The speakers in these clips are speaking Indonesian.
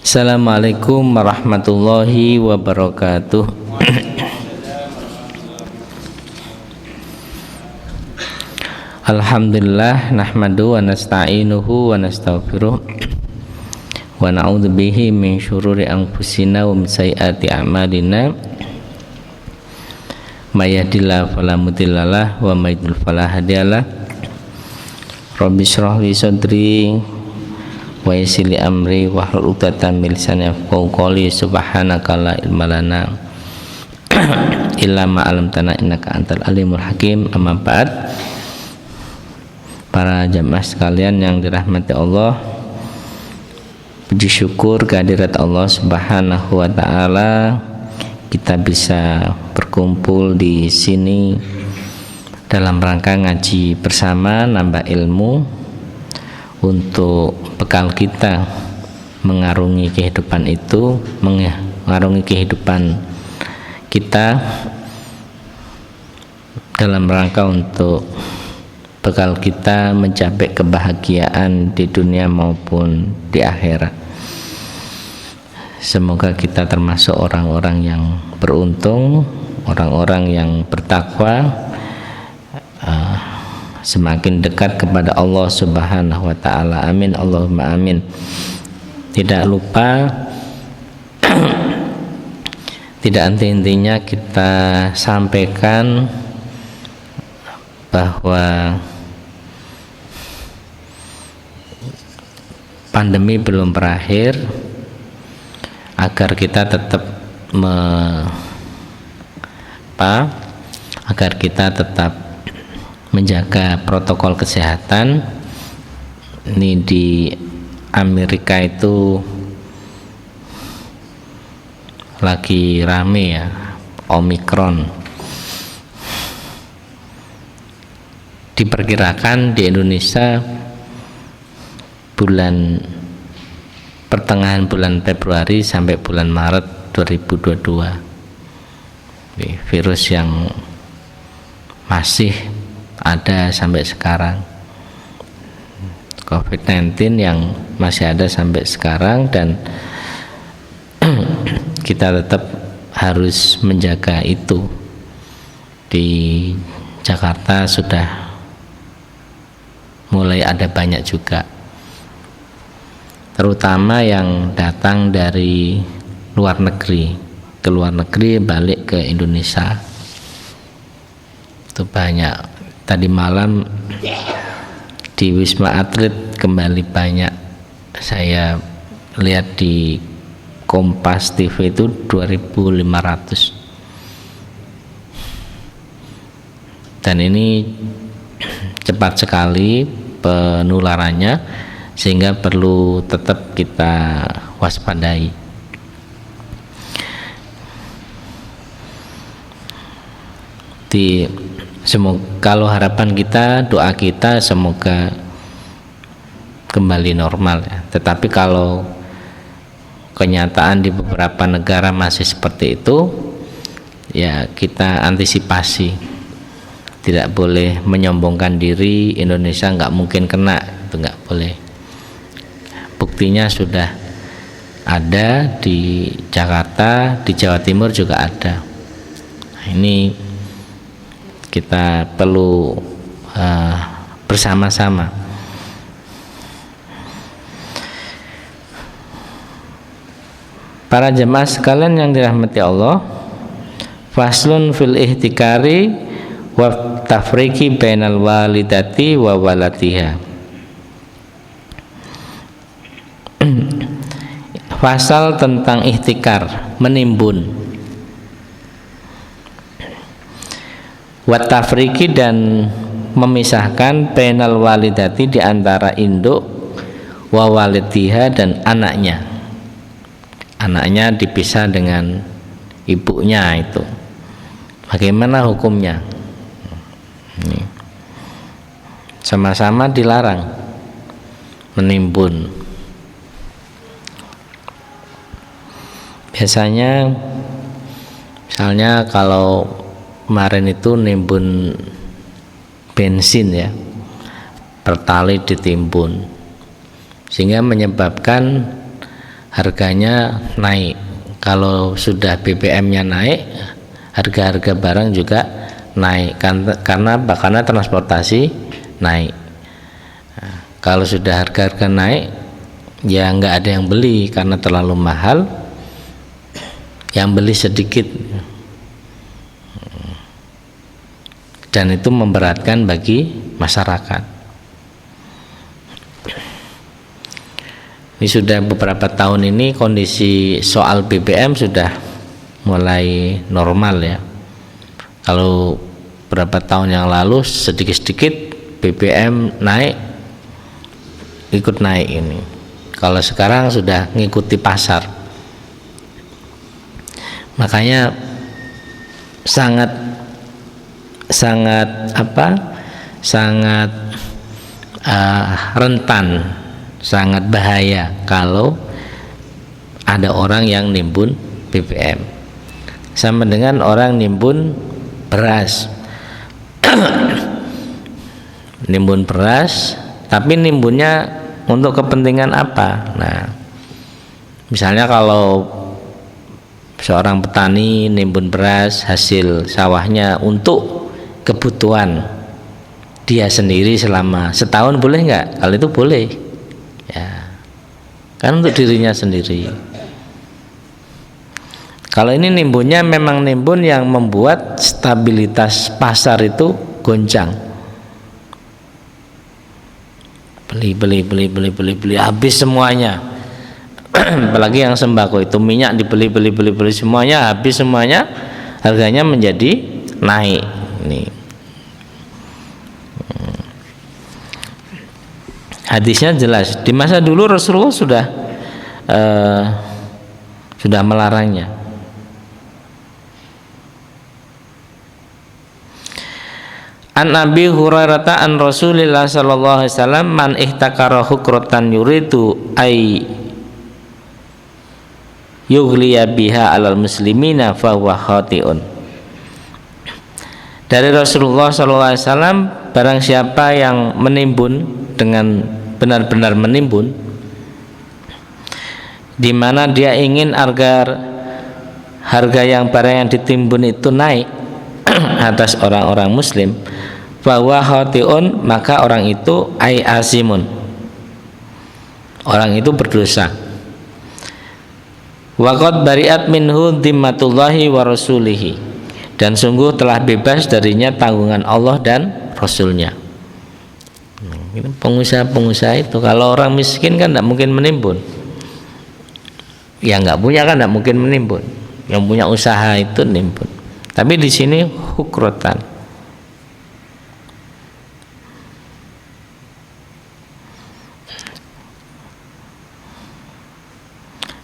Assalamualaikum warahmatullahi wabarakatuh. Alhamdulillah nahmadu wa nasta'inuhu wa nastaghfiruh wa na'udzu bihi min syururi anfusina wa min sayyiati a'malina. May yahdihillahu fala mudhillalah wa may yudhlil fala hadiyalah. Rabbi shrah li sadri wa yassir li amri wahlul 'uqdatam min lisani yafqahu qawli. Subhanaka la ilma lana illa ma 'allamtana innaka antal alimul hakim. Amma ba'd. Para jamaah sekalian yang dirahmati Allah, puji syukur kehadirat Allah Subhanahu wa taala, kita bisa berkumpul di sini dalam rangka ngaji bersama, nambah ilmu untuk bekal kita mengarungi kehidupan itu, mengarungi kehidupan kita dalam rangka untuk bekal kita mencapai kebahagiaan di dunia maupun di akhirat. Semoga kita termasuk orang-orang yang beruntung, orang-orang yang bertakwa, semakin dekat kepada Allah Subhanahu wa taala. Amin Allahumma amin. Tidak lupa tidak henti-hentinya kita sampaikan bahwa pandemi belum berakhir, agar kita tetap menjaga protokol kesehatan. Ini di Amerika itu lagi rame ya, Omikron. Diperkirakan di Indonesia pertengahan bulan Februari sampai bulan Maret 2022, virus yang masih ada sampai sekarang, COVID-19 yang masih ada sampai sekarang, dan kita tetap harus menjaga itu. Di Jakarta sudah mulai ada banyak juga, terutama yang datang dari luar negeri, ke luar negeri balik ke Indonesia. Itu banyak. Tadi malam di Wisma Atlet kembali banyak. Saya lihat di Kompas TV itu 2.500. Dan ini cepat sekali penularannya, sehingga perlu tetap kita waspadai. Kalau harapan kita, doa kita semoga kembali normal ya. Tetapi kalau kenyataan di beberapa negara masih seperti itu, ya kita antisipasi. Tidak boleh menyombongkan diri, Indonesia nggak mungkin kena, itu nggak boleh. Buktinya sudah ada di Jakarta, di Jawa Timur juga ada. Nah, ini kita perlu bersama-sama. Para jemaah sekalian yang dirahmati Allah, faslun fil ihtikari wa tafriki bainal walidati wa walatiha. Pasal tentang ihtikar, menimbun, wa tafriki, dan memisahkan bainal walidati, di antara induk, wa walatiha, dan anaknya. Anaknya dipisah dengan ibunya, itu bagaimana hukumnya? Ini sama-sama dilarang menimbun. Biasanya misalnya kalau kemarin itu nimbun bensin ya, pertalite ditimbun, sehingga menyebabkan harganya naik. Kalau sudah BBM-nya naik, harga-harga barang juga naik karena transportasi naik. Nah, kalau sudah harga-harga naik, ya nggak ada yang beli karena terlalu mahal, yang beli sedikit, dan itu memberatkan bagi masyarakat. Ini sudah beberapa tahun ini kondisi soal BBM sudah mulai normal ya. Kalau beberapa tahun yang lalu sedikit-sedikit BBM naik, ikut naik ini. Kalau sekarang sudah ngikuti pasar. Makanya sangat rentan, sangat bahaya kalau ada orang yang nimbun BBM, sama dengan orang nimbun beras. Nimbun beras, tapi nimbunnya untuk kepentingan apa? Nah, misalnya kalau seorang petani nimbun beras hasil sawahnya untuk kebutuhan dia sendiri selama setahun, boleh nggak? Kalau itu boleh. Ya, kan untuk dirinya sendiri. Kalau ini nimbunnya memang nimbun yang membuat stabilitas pasar itu goncang. Beli habis semuanya. Apalagi yang sembako itu, minyak dibeli semuanya, habis semuanya, harganya menjadi naik. Nih. Hadisnya jelas. Di masa dulu Rasulullah sudah melarangnya. An Abi Hurairah an Rasulillah sallallahu alaihi wasallam, man ihtakara hukratan yuridu ay yughliya biha alal muslimina fa huwa khati'un. Dari Rasulullah sallallahu alaihi wasallam, barang siapa yang menimbun dengan benar-benar menimbun, di mana dia ingin agar harga barang yang ditimbun itu naik atas orang-orang muslim, bahwa khati'un, maka orang itu ai asimun, orang itu berdosa. Waqad bari'at minhu dhimmatullahi wa rasulihi, dan sungguh telah bebas darinya tanggungan Allah dan Rasulnya. Pengusaha-pengusaha itu, kalau orang miskin kan tidak mungkin menimbun, yang nggak punya kan tidak mungkin menimbun, yang punya usaha itu nimbun. Tapi di sini hukrotan,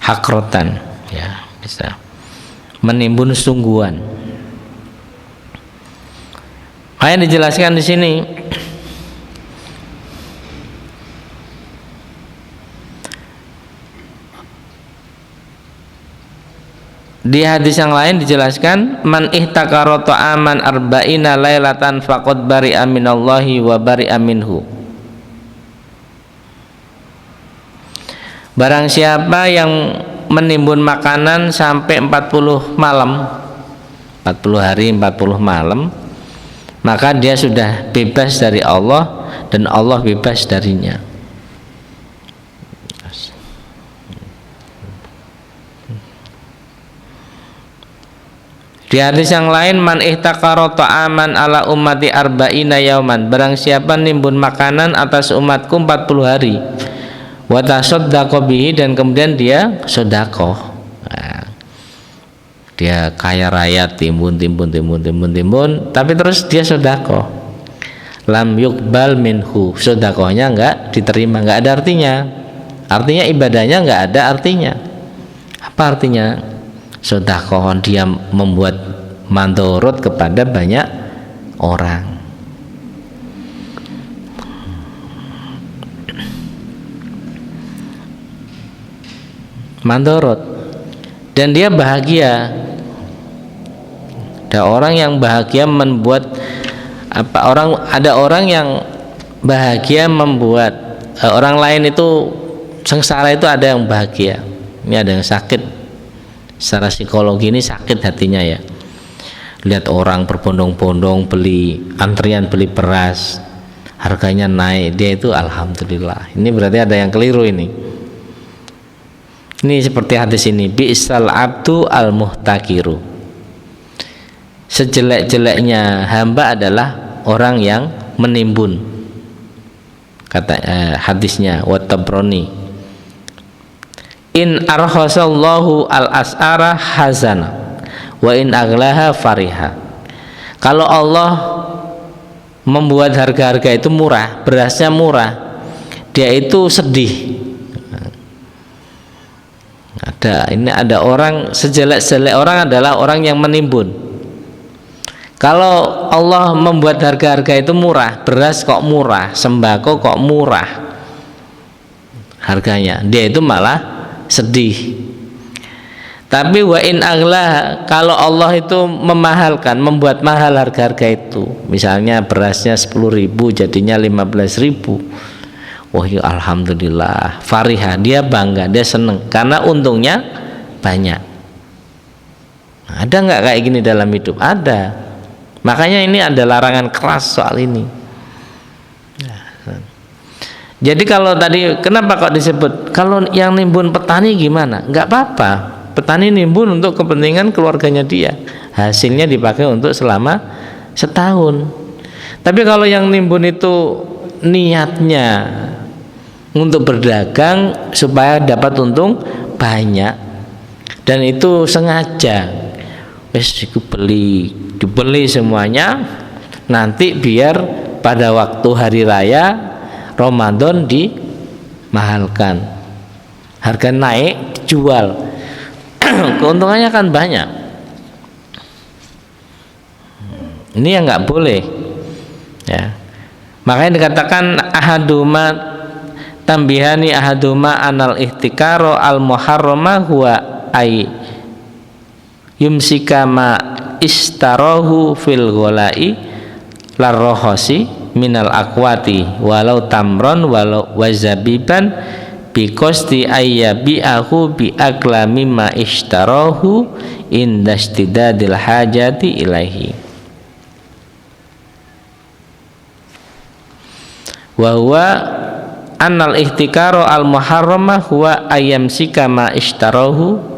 hakrotan, ya bisa menimbun sungguhan. Makanya dijelaskan di sini. Di hadis yang lain dijelaskan, man ihtakara ta'aman arba'ina lailatan faqad bari'a minallahi wa bari'a minhu. Barang siapa yang menimbun makanan sampai 40 malam, 40 hari 40 malam, maka dia sudah bebas dari Allah dan Allah bebas darinya. Di hadis yang lain, man ihtakara ta'aman ala ummati arba'ina yauman, barang siapa nimbun makanan atas umatku 40 hari, wa tasaddaqa bihi, dan kemudian dia sedekah. Nah, dia kaya raya, timbun, tapi terus dia sedekah. Lam yuqbal minhu, sedekahnya enggak diterima, enggak ada artinya. Artinya ibadahnya enggak ada artinya. Apa artinya? Sedekah dia membuat mandorot kepada banyak orang. Mandorot, dan dia bahagia. Ada orang yang bahagia membuat ada orang yang bahagia membuat orang lain itu sengsara, itu ada yang bahagia. Ini ada yang sakit secara psikologi, ini sakit hatinya ya. Lihat orang berbondong-bondong beli antrian beli beras, harganya naik, dia itu alhamdulillah. Ini berarti ada yang keliru ini. Ini seperti hadis ini, bi'sal abdu al muhtakiru. Sejelek-jeleknya hamba adalah orang yang menimbun. Kata hadisnya wa Tabrani. In arhasallahu al as'ara hazana wa in aghlaha fariha. Kalau Allah membuat harga-harga itu murah, berasnya murah, dia itu sedih. Ada orang sejelek-jelek orang adalah orang yang menimbun. Kalau Allah membuat harga-harga itu murah, beras kok murah, sembako kok murah harganya, dia itu malah sedih. Tapi wa in aghlaha, kalau Allah itu memahalkan, membuat mahal harga-harga itu, misalnya berasnya 10.000 jadinya 15.000, wah ya alhamdulillah, fariha, dia bangga, dia seneng karena untungnya banyak. Ada nggak kayak gini dalam hidup? Ada. Makanya ini ada larangan keras soal ini. Jadi kalau tadi kenapa kok disebut kalau yang nimbun petani gimana? Nggak apa-apa, petani nimbun untuk kepentingan keluarganya dia, hasilnya dipakai untuk selama setahun. Tapi kalau yang nimbun itu niatnya untuk berdagang supaya dapat untung banyak, dan itu sengaja wes dibeli semuanya, nanti biar pada waktu hari raya Ramadan dimahalkan, harga naik dijual, keuntungannya kan banyak. Ini yang nggak boleh ya. Makanya dikatakan ahaduma tambihani ahaduma anal ihtikaro al muharrama huwa ay yumsika ma istarahu fil gholai larrohosi minal akwati walau tamron walau wazabiban bikosti ayyabi'ahu bi akla mimma istarahu indastidadil hajati ilaihi wa huwa annal ihtikaro al muharrama huwa ayyamsika ma ishtarahu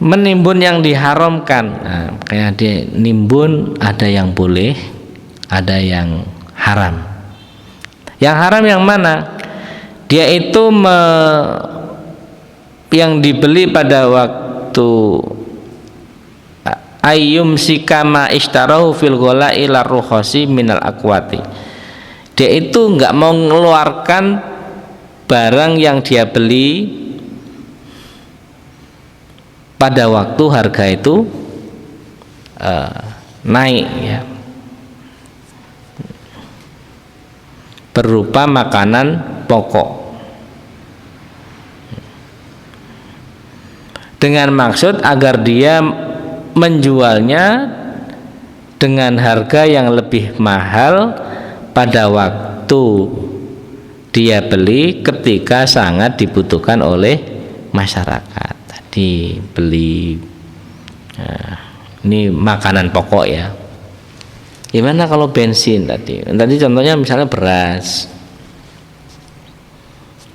menimbun yang diharamkan. Nah, kayak dia nimbun ada yang boleh, ada yang haram. Yang haram yang mana? Dia itu yang dibeli pada waktu ayyum sikama ishtarahu fil gholai larruhosi minal akwati. Dia itu nggak mau mengeluarkan barang yang dia beli pada waktu harga itu naik ya, berupa makanan pokok, dengan maksud agar dia menjualnya dengan harga yang lebih mahal pada waktu dia beli ketika sangat dibutuhkan oleh masyarakat. Tadi beli ini makanan pokok ya. Gimana kalau bensin tadi? Tadi contohnya misalnya beras,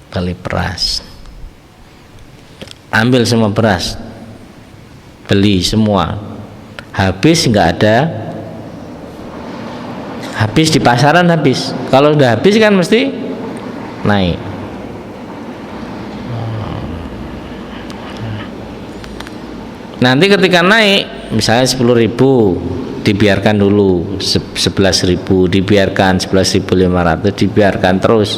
beli beras, ambil semua beras, beli semua, habis nggak ada, habis di pasaran habis. Kalau udah habis kan mesti naik. Nanti ketika naik misalnya 10.000 dibiarkan dulu, 11.000 dibiarkan, 11.500 dibiarkan terus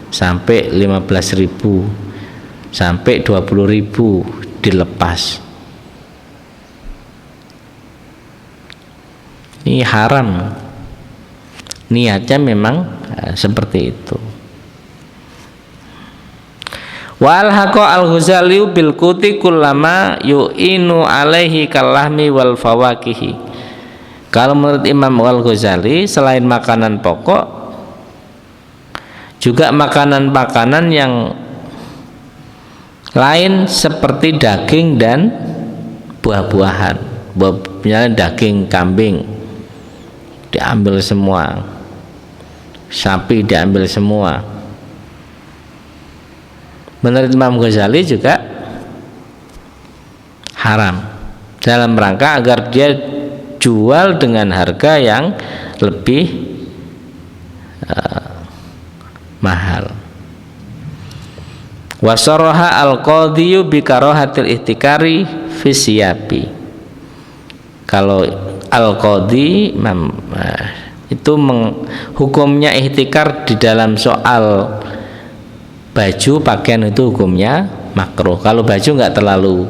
sampai 15.000 sampai 20.000 dilepas. Ini haram, niatnya memang seperti itu. Wal haqa al-Ghazali bil kuti kullama yu'inu alaihi kalahmi wal fawakihi. Kalau menurut Imam Al-Ghazali, selain makanan pokok, juga makanan-makanan yang lain seperti daging dan buah-buahan. Misalnya daging kambing diambil semua, sapi diambil semua. Menurut Imam Ghazali juga haram, dalam rangka agar dia jual dengan harga yang lebih mahal. Wasaraha al-qadhiyu bi karahatil ihtikari fi siyabi. Kalau al-qadhi itu hukumnya ihtikar di dalam soal baju pakaian itu hukumnya makruh. Kalau baju nggak terlalu,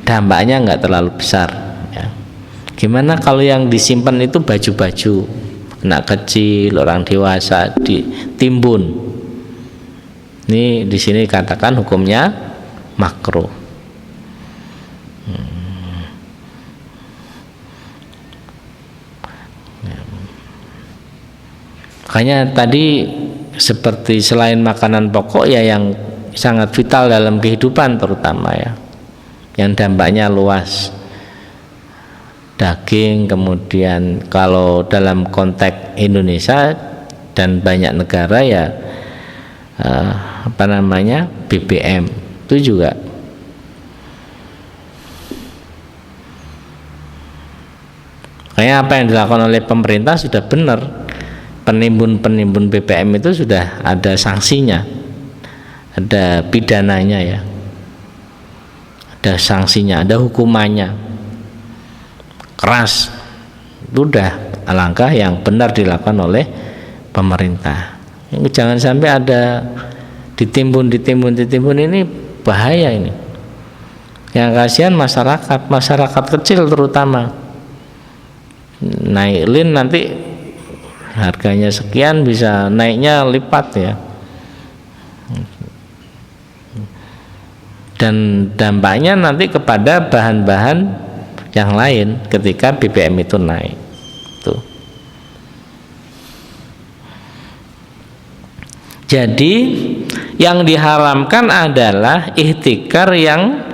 dampaknya nggak terlalu besar ya. Gimana kalau yang disimpan itu baju-baju anak kecil, orang dewasa ditimbun? Ini di sini katakan hukumnya makruh. Makanya tadi seperti selain makanan pokok ya yang sangat vital dalam kehidupan terutama ya, yang dampaknya luas, daging, kemudian kalau dalam konteks Indonesia dan banyak negara ya BBM itu juga. Makanya apa yang dilakukan oleh pemerintah sudah benar. Penimbun BBM itu sudah ada sanksinya, ada pidananya ya, ada sanksinya, ada hukumannya keras. Itu udah langkah yang benar dilakukan oleh pemerintah. Jangan sampai ada ditimbun ini bahaya ini. Yang kasihan masyarakat kecil terutama. Naik lin nanti harganya sekian, bisa naiknya lipat ya. Dan dampaknya nanti kepada bahan-bahan yang lain ketika BBM itu naik. Tuh. Jadi yang diharamkan adalah ihtikar yang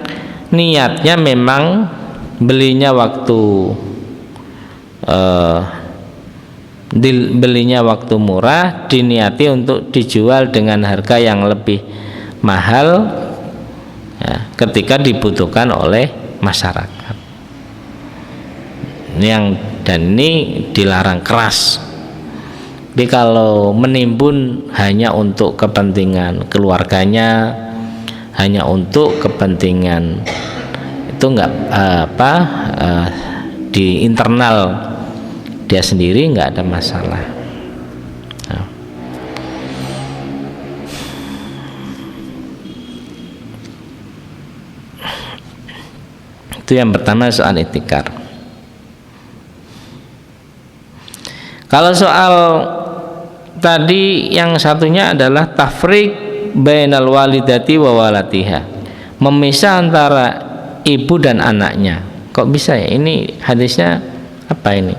niatnya memang belinya waktu murah, diniati untuk dijual dengan harga yang lebih mahal ya, ketika dibutuhkan oleh masyarakat. Dan ini dilarang keras. Tapi kalau menimbun hanya untuk kepentingan keluarganya, hanya untuk kepentingan itu di internal dia sendiri, nggak ada masalah. Nah. Itu yang pertama soal ihtikar. Kalau soal tadi yang satunya adalah tafriq bainal walidati wa walatiha, memisah antara ibu dan anaknya. Kok bisa ya? Ini hadisnya apa ini?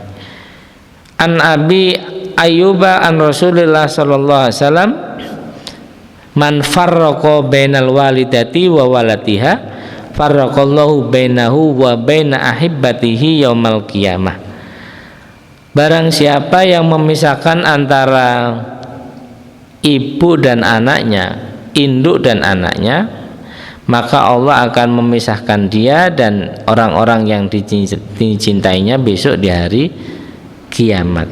An Abi Ayyuba an Rasulillah sallallahu alaihi wasallam, man farraqa bainal walidati wa walatiha farraqallahu bainahu wa baina ahibbatihi yaumal qiyamah. Barang siapa yang memisahkan antara ibu dan anaknya, induk dan anaknya, maka Allah akan memisahkan dia dan orang-orang yang dicintainya besok di hari kiamat.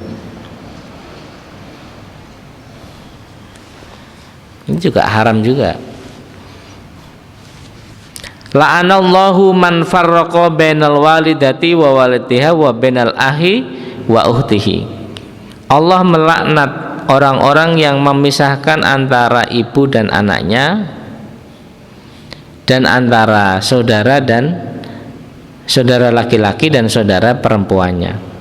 Ini juga haram juga. La'anallahu man farraqa bainal walidati wa waladiha wa bainal ahi wa uhtihi. Allah melaknat orang-orang yang memisahkan antara ibu dan anaknya, dan antara saudara laki-laki dan saudara perempuannya.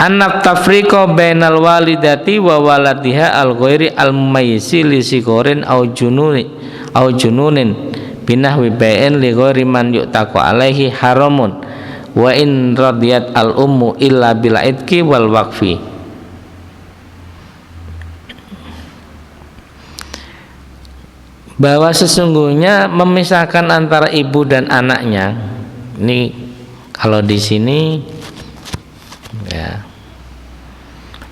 Annat tafriqa bainal walidati wa waladiha al-ghairi al-mumayyisi li sigorin au jununin binahwi bai'in li ghairi man yu'taqu alaihi haramun wa in radiyat al-ummu illa bil idki wal waqfi. Bahwa sesungguhnya memisahkan antara ibu dan anaknya, ini kalau di sini ya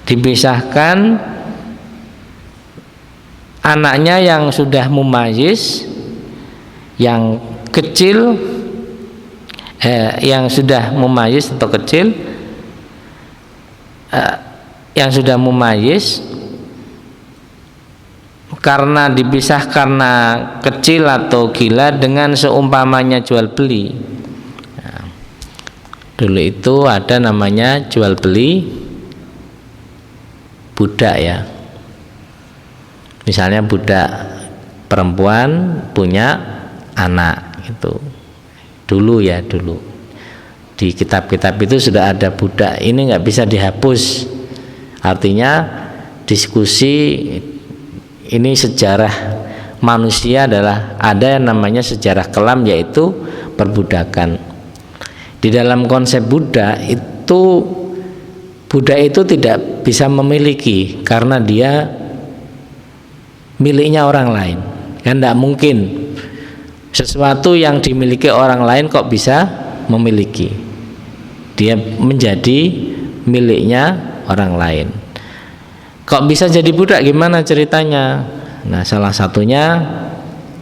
dipisahkan anaknya yang sudah mumayyiz, yang kecil, yang sudah mumayyiz atau kecil, yang sudah mumayyiz karena dipisah karena kecil atau gila dengan seumpamanya jual beli. Nah, dulu itu ada namanya jual beli budak ya. Misalnya budak perempuan punya anak itu. Dulu ya, dulu di kitab-kitab itu sudah ada budak. Ini nggak bisa dihapus. Artinya diskusi ini sejarah manusia adalah ada yang namanya sejarah kelam, yaitu perbudakan. Di dalam konsep budak itu tidak bisa memiliki karena dia miliknya orang lain. Kan tidak mungkin sesuatu yang dimiliki orang lain kok bisa memiliki. Dia menjadi miliknya orang lain. Kok bisa jadi budak, gimana ceritanya? Nah, salah satunya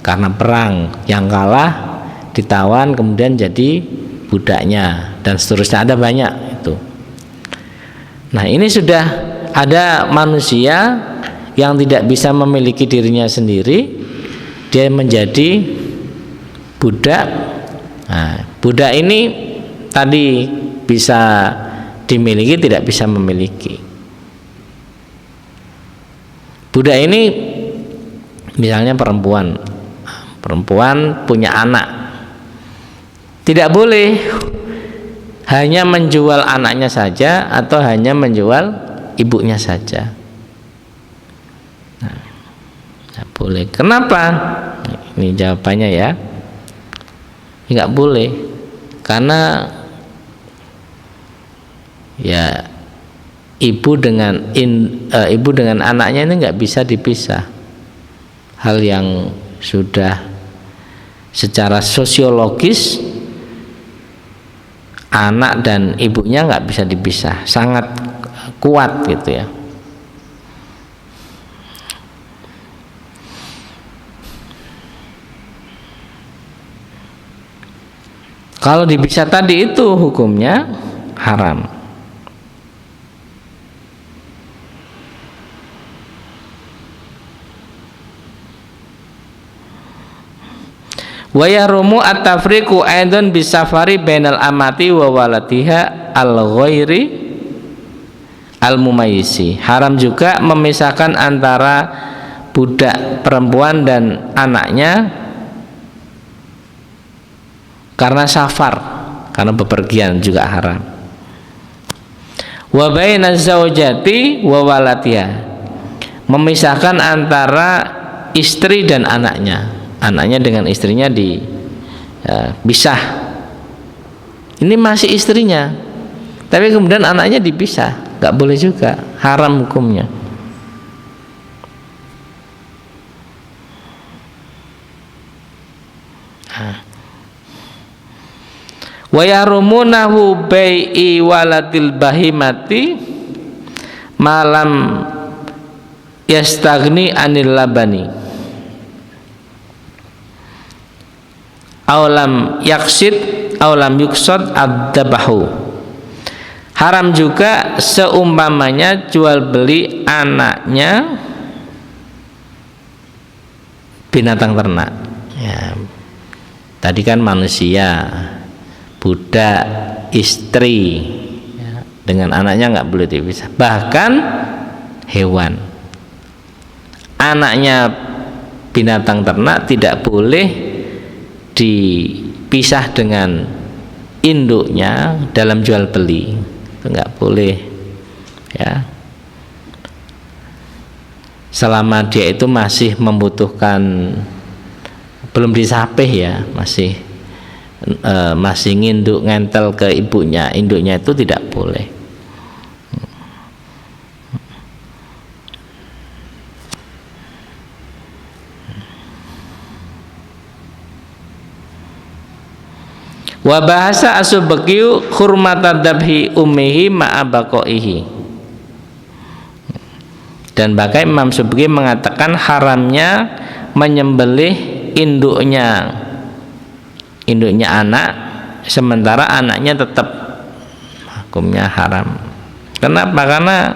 karena perang, yang kalah ditawan kemudian jadi budaknya dan seterusnya, ada banyak itu. Nah, ini sudah ada manusia yang tidak bisa memiliki dirinya sendiri, dia menjadi budak. Nah, budak ini tadi bisa dimiliki, tidak bisa memiliki. Budak ini misalnya perempuan punya anak, tidak boleh hanya menjual anaknya saja atau hanya menjual ibunya saja. Nah, tidak boleh. Kenapa? Ini jawabannya ya. Nggak boleh karena ya ibu dengan anaknya ini nggak bisa dipisah. Hal yang sudah secara sosiologis anak dan ibunya nggak bisa dipisah, sangat kuat gitu ya. Kalau dipisah tadi itu hukumnya haram. Wa yarumu at-tafriqu aidan bisafari bainal amati wa waladiha al-ghairi al-mumayyisi. Haram juga memisahkan antara budak perempuan dan anaknya karena safar, karena bepergian juga haram. Wa bainaz zaujati wa waladiha, memisahkan antara istri dan anaknya dengan istrinya dipisah. Ini masih istrinya, tapi kemudian anaknya dipisah, nggak boleh juga, haram hukumnya. Wa yarumunahu bai'i waladil bahimati malam yastagni anil labani aulam yaksid aulam yuksod ad-dabahu. Haram juga seumpamanya jual beli anaknya binatang ternak ya. Tadi kan manusia, budak, istri ya, dengan anaknya nggak boleh dipisah. Bahkan hewan, anaknya binatang ternak tidak boleh dipisah dengan induknya dalam jual beli, itu nggak boleh. ya. Selama dia itu masih membutuhkan, belum disapih ya, masih nginduk ngentel ke ibunya, induknya itu tidak boleh. Wa bahasa As-Subkiyu hurmatad dabhi ummihi ma'a baqaihi. Dan bahkan Imam Subki mengatakan haramnya menyembelih induknya anak, sementara anaknya tetap hukumnya haram. Kenapa? Karena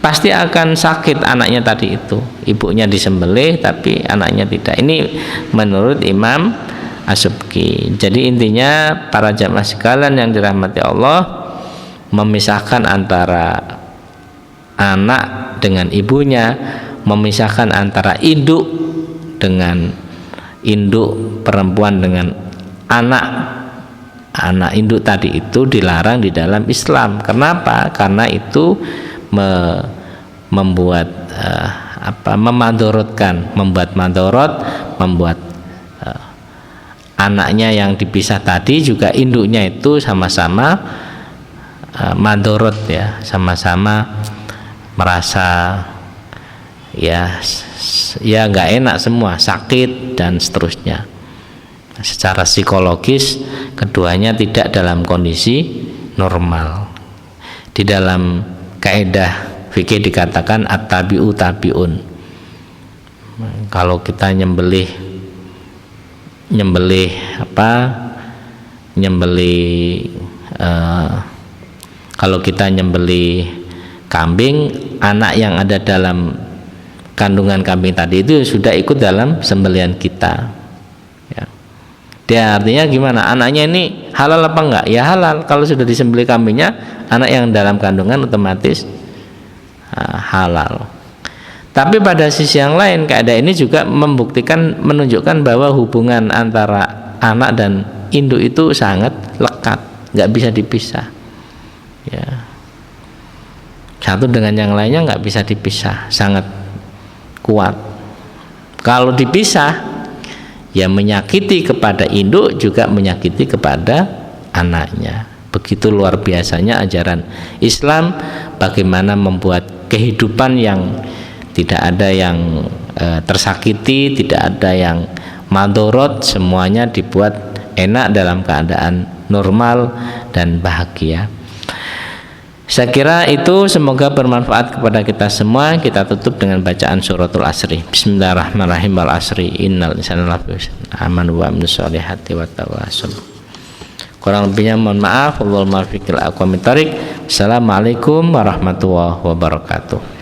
pasti akan sakit anaknya tadi itu, ibunya disembelih tapi anaknya tidak. Ini menurut Imam As-Subki. Jadi intinya para jamaah sekalian yang dirahmati Allah, memisahkan antara anak dengan ibunya, memisahkan antara induk dengan induk perempuan dengan anak induk tadi itu dilarang di dalam Islam. Kenapa? Karena itu membuat membuat mandorot, membuat anaknya yang dipisah tadi juga induknya itu sama-sama mandorot ya, sama-sama merasa ya nggak enak semua, sakit dan seterusnya. Secara psikologis keduanya tidak dalam kondisi normal. Di dalam kaidah fikih dikatakan at-tabi'u tabi'un. Kalau kita nyembelih kalau kita nyembelih kambing, anak yang ada dalam kandungan kambing tadi itu sudah ikut dalam sembelihan kita ya. Dia artinya gimana? Anaknya ini halal apa enggak? Ya halal. Kalau sudah disembelih kambingnya, anak yang dalam kandungan otomatis halal. Tapi pada sisi yang lain, kaidah ini juga menunjukkan bahwa hubungan antara anak dan induk itu sangat lekat, nggak bisa dipisah ya. Satu dengan yang lainnya nggak bisa dipisah, sangat kuat. Kalau dipisah, ya menyakiti kepada induk juga menyakiti kepada anaknya. Begitu luar biasanya ajaran Islam, bagaimana membuat kehidupan yang tidak ada yang tersakiti, tidak ada yang madorot, semuanya dibuat enak dalam keadaan normal dan bahagia. Saya kira itu, semoga bermanfaat kepada kita semua. Kita tutup dengan bacaan suratul Asri. Bismillahirrahmanirrahim. Wal asri innal insana lafi khusr amanu wa amilus solihati wa tawassaw. Kurang lebihnya mohon maaf. Wallahul muwaffiq ila aqwamit thoriq. Assalamualaikum warahmatullahi wabarakatuh.